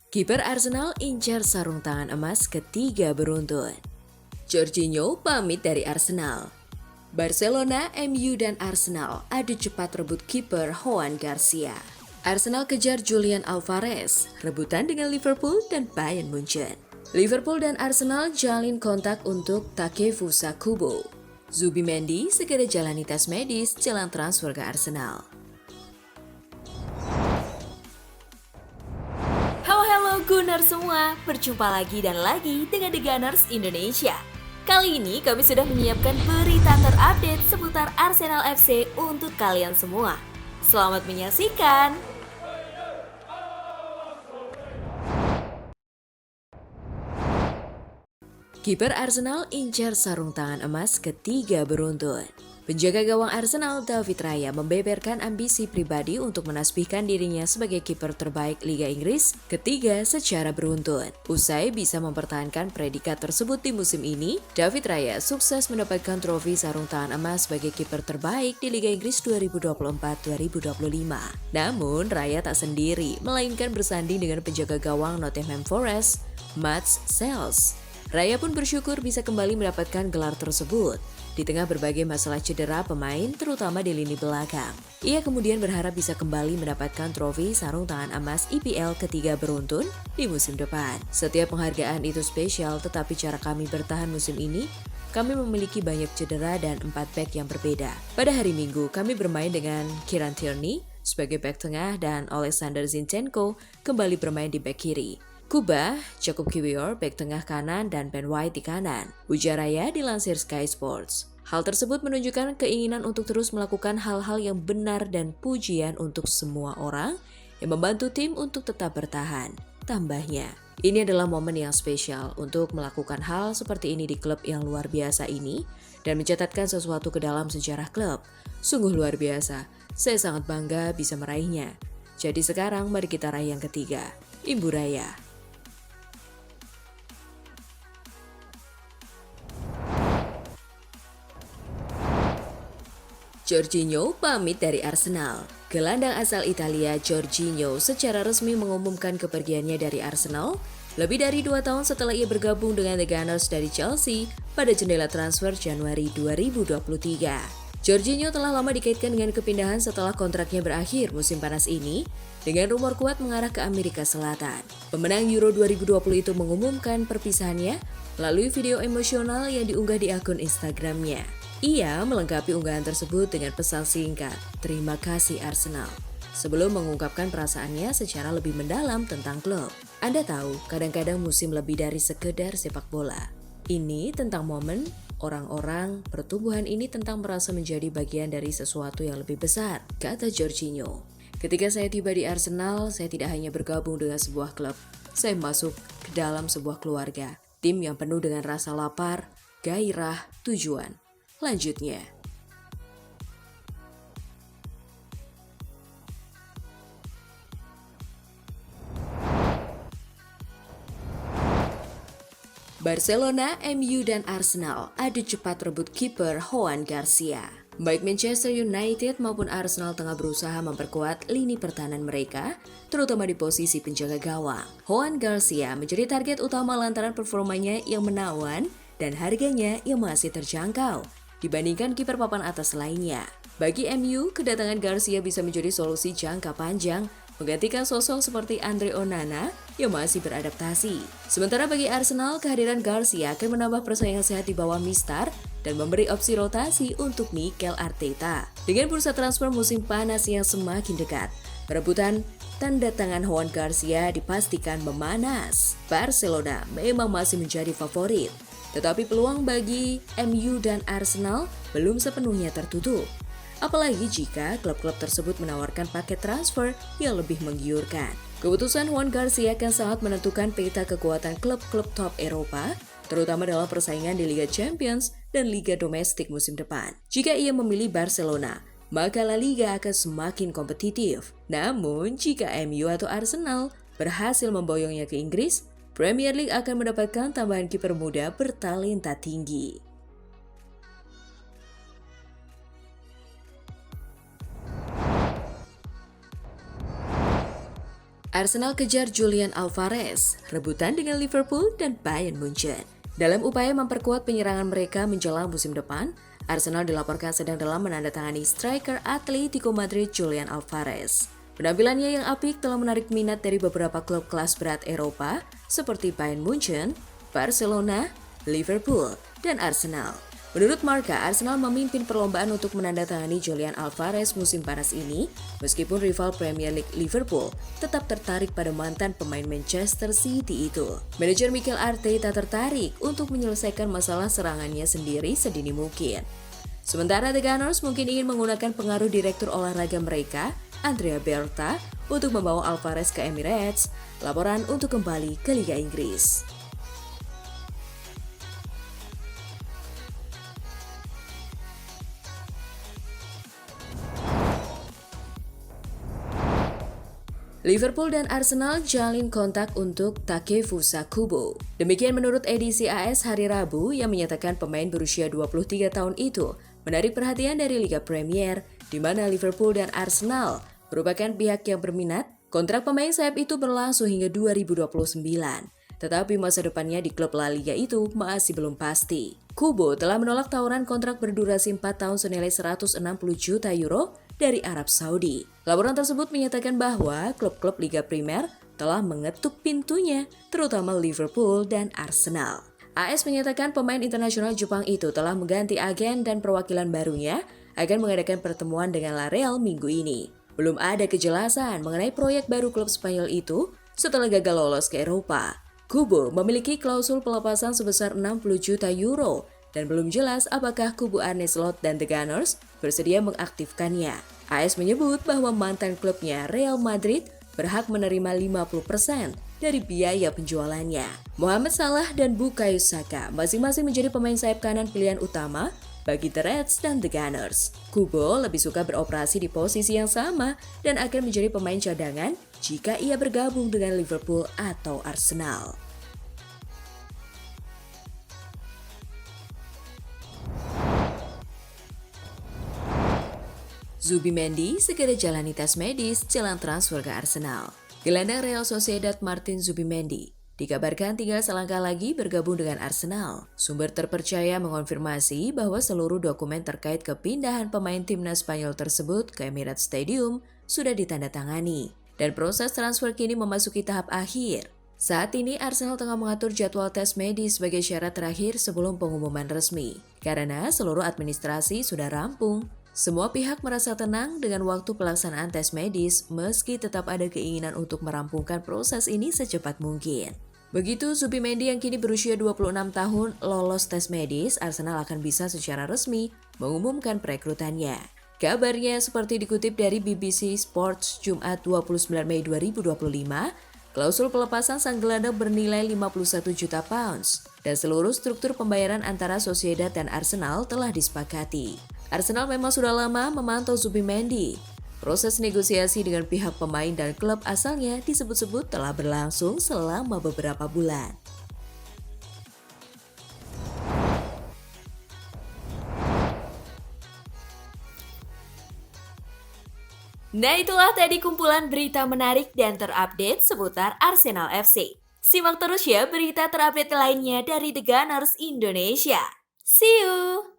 Kiper Arsenal incar sarung tangan emas ketiga beruntun. Jorginho pamit dari Arsenal. Barcelona, MU, dan Arsenal adu cepat rebut kiper Juan Garcia. Arsenal kejar Julian Alvarez, rebutan dengan Liverpool dan Bayern Munchen. Liverpool dan Arsenal jalin kontak untuk Takefusa Kubo. Zubimendi segera jalani tes medis jelang transfer ke Arsenal. Halo Gunners semua, berjumpa lagi dan lagi dengan The Gunners Indonesia. Kali ini kami sudah menyiapkan berita terupdate seputar Arsenal FC untuk kalian semua. Selamat menyaksikan! Kiper Arsenal incar sarung tangan emas ketiga beruntun. Penjaga gawang Arsenal David Raya membeberkan ambisi pribadi untuk menasbihkan dirinya sebagai kiper terbaik Liga Inggris ketiga secara beruntun. Usai bisa mempertahankan predikat tersebut di musim ini, David Raya sukses mendapatkan trofi sarung tangan emas sebagai kiper terbaik di Liga Inggris 2024-2025. Namun, Raya tak sendiri, melainkan bersanding dengan penjaga gawang Nottingham Forest, Mats Sels. Raya pun bersyukur bisa kembali mendapatkan gelar tersebut di tengah berbagai masalah cedera pemain, terutama di lini belakang. Ia kemudian berharap bisa kembali mendapatkan trofi sarung tangan emas IPL ketiga beruntun di musim depan. Setiap penghargaan itu spesial, tetapi cara kami bertahan musim ini, kami memiliki banyak cedera dan 4 back yang berbeda. Pada hari Minggu, kami bermain dengan Kieran Tierney sebagai back tengah dan Alexander Zinchenko kembali bermain di back kiri. Kuba, Jakub Kiwior, bek tengah kanan, dan Ben White di kanan. Ujar Raya dilansir Sky Sports. Hal tersebut menunjukkan keinginan untuk terus melakukan hal-hal yang benar dan pujian untuk semua orang yang membantu tim untuk tetap bertahan. Tambahnya, ini adalah momen yang spesial untuk melakukan hal seperti ini di klub yang luar biasa ini dan mencatatkan sesuatu ke dalam sejarah klub. Sungguh luar biasa, saya sangat bangga bisa meraihnya. Jadi sekarang mari kita raih yang ketiga. Imbu Raya. Jorginho pamit dari Arsenal. Gelandang asal Italia Jorginho secara resmi mengumumkan kepergiannya dari Arsenal lebih dari 2 tahun setelah ia bergabung dengan The Gunners dari Chelsea pada jendela transfer Januari 2023. Jorginho telah lama dikaitkan dengan kepindahan setelah kontraknya berakhir musim panas ini dengan rumor kuat mengarah ke Amerika Selatan. Pemenang Euro 2020 itu mengumumkan perpisahannya melalui video emosional yang diunggah di akun Instagramnya. Ia melengkapi unggahan tersebut dengan pesan singkat, "Terima kasih Arsenal," sebelum mengungkapkan perasaannya secara lebih mendalam tentang klub. Anda tahu, kadang-kadang musim lebih dari sekedar sepak bola. Ini tentang momen, orang-orang, pertumbuhan ini tentang merasa menjadi bagian dari sesuatu yang lebih besar, kata Jorginho. Ketika saya tiba di Arsenal, saya tidak hanya bergabung dengan sebuah klub, saya masuk ke dalam sebuah keluarga, tim yang penuh dengan rasa lapar, gairah, tujuan. Lanjutnya, Barcelona, MU, dan Arsenal adu cepat rebut kiper Juan Garcia. Baik Manchester United maupun Arsenal tengah berusaha memperkuat lini pertahanan mereka, terutama di posisi penjaga gawang. Juan Garcia menjadi target utama lantaran performanya yang menawan dan harganya yang masih terjangkau dibandingkan kiper papan atas lainnya. Bagi MU, kedatangan Garcia bisa menjadi solusi jangka panjang menggantikan sosok seperti Andre Onana yang masih beradaptasi. Sementara bagi Arsenal, kehadiran Garcia akan menambah persaingan sehat di bawah Mistar dan memberi opsi rotasi untuk Mikel Arteta. Dengan bursa transfer musim panas yang semakin dekat, perebutan tanda tangan Juan Garcia dipastikan memanas. Barcelona memang masih menjadi favorit, tetapi peluang bagi MU dan Arsenal belum sepenuhnya tertutup. Apalagi jika klub-klub tersebut menawarkan paket transfer yang lebih menggiurkan. Keputusan Juan Garcia akan sangat menentukan peta kekuatan klub-klub top Eropa, terutama dalam persaingan di Liga Champions dan Liga Domestik musim depan. Jika ia memilih Barcelona, maka La Liga akan semakin kompetitif. Namun, jika MU atau Arsenal berhasil memboyongnya ke Inggris, Premier League akan mendapatkan tambahan kiper muda bertalenta tinggi. Arsenal kejar Julian Alvarez, rebutan dengan Liverpool dan Bayern Munchen. Dalam upaya memperkuat penyerangan mereka menjelang musim depan, Arsenal dilaporkan sedang dalam menandatangani striker Atletico Madrid Julian Alvarez. Penampilannya yang apik telah menarik minat dari beberapa klub kelas berat Eropa seperti Bayern Munchen, Barcelona, Liverpool, dan Arsenal. Menurut Marca, Arsenal memimpin perlombaan untuk menandatangani Julian Alvarez musim panas ini, meskipun rival Premier League Liverpool tetap tertarik pada mantan pemain Manchester City itu. Manajer Mikel Arteta tertarik untuk menyelesaikan masalah serangannya sendiri sedini mungkin. Sementara The Gunners mungkin ingin menggunakan pengaruh direktur olahraga mereka, Andrea Berta, untuk membawa Alvarez ke Emirates, laporan untuk kembali ke Liga Inggris. Liverpool dan Arsenal jalin kontak untuk Takefusa Kubo. Demikian menurut edisi AS hari Rabu yang menyatakan pemain berusia 23 tahun itu menarik perhatian dari Liga Premier, di mana Liverpool dan Arsenal merupakan pihak yang berminat. Kontrak pemain sayap itu berlangsung hingga 2029. Tetapi masa depannya di klub La Liga itu masih belum pasti. Kubo telah menolak tawaran kontrak berdurasi 4 tahun senilai 160 juta euro dari Arab Saudi. Laporan tersebut menyatakan bahwa klub-klub Liga Primer telah mengetuk pintunya, terutama Liverpool dan Arsenal. AS menyatakan pemain internasional Jepang itu telah mengganti agen dan perwakilan barunya akan mengadakan pertemuan dengan La Real minggu ini. Belum ada kejelasan mengenai proyek baru klub Spanyol itu setelah gagal lolos ke Eropa. Kubo memiliki klausul pelepasan sebesar 60 juta euro dan belum jelas apakah kubu Arne Slot dan The Gunners bersedia mengaktifkannya. AS menyebut bahwa mantan klubnya Real Madrid berhak menerima 50% dari biaya penjualannya. Mohamed Salah dan Bukayo Saka masing-masing menjadi pemain sayap kanan pilihan utama bagi The Reds dan The Gunners. Kubo lebih suka beroperasi di posisi yang sama dan akan menjadi pemain cadangan jika ia bergabung dengan Liverpool atau Arsenal. Zubimendi segera jalani tes medis jelang transfer ke Arsenal. Gelandang Real Sociedad Martin Zubimendi dikabarkan tinggal selangkah lagi bergabung dengan Arsenal. Sumber terpercaya mengonfirmasi bahwa seluruh dokumen terkait kepindahan pemain timnas Spanyol tersebut ke Emirates Stadium sudah ditandatangani, dan proses transfer kini memasuki tahap akhir. Saat ini Arsenal tengah mengatur jadwal tes medis sebagai syarat terakhir sebelum pengumuman resmi. Karena seluruh administrasi sudah rampung, semua pihak merasa tenang dengan waktu pelaksanaan tes medis meski tetap ada keinginan untuk merampungkan proses ini secepat mungkin. Begitu Zubimendi yang kini berusia 26 tahun lolos tes medis, Arsenal akan bisa secara resmi mengumumkan perekrutannya. Kabarnya seperti dikutip dari BBC Sports Jumat 29 Mei 2025, klausul pelepasan sang gelandang bernilai 51 juta pounds dan seluruh struktur pembayaran antara Sociedad dan Arsenal telah disepakati. Arsenal memang sudah lama memantau Zubimendi. Proses negosiasi dengan pihak pemain dan klub asalnya disebut-sebut telah berlangsung selama beberapa bulan. Nah, itulah tadi kumpulan berita menarik dan terupdate seputar Arsenal FC. Simak terus ya berita terupdate lainnya dari The Gunners Indonesia. See you!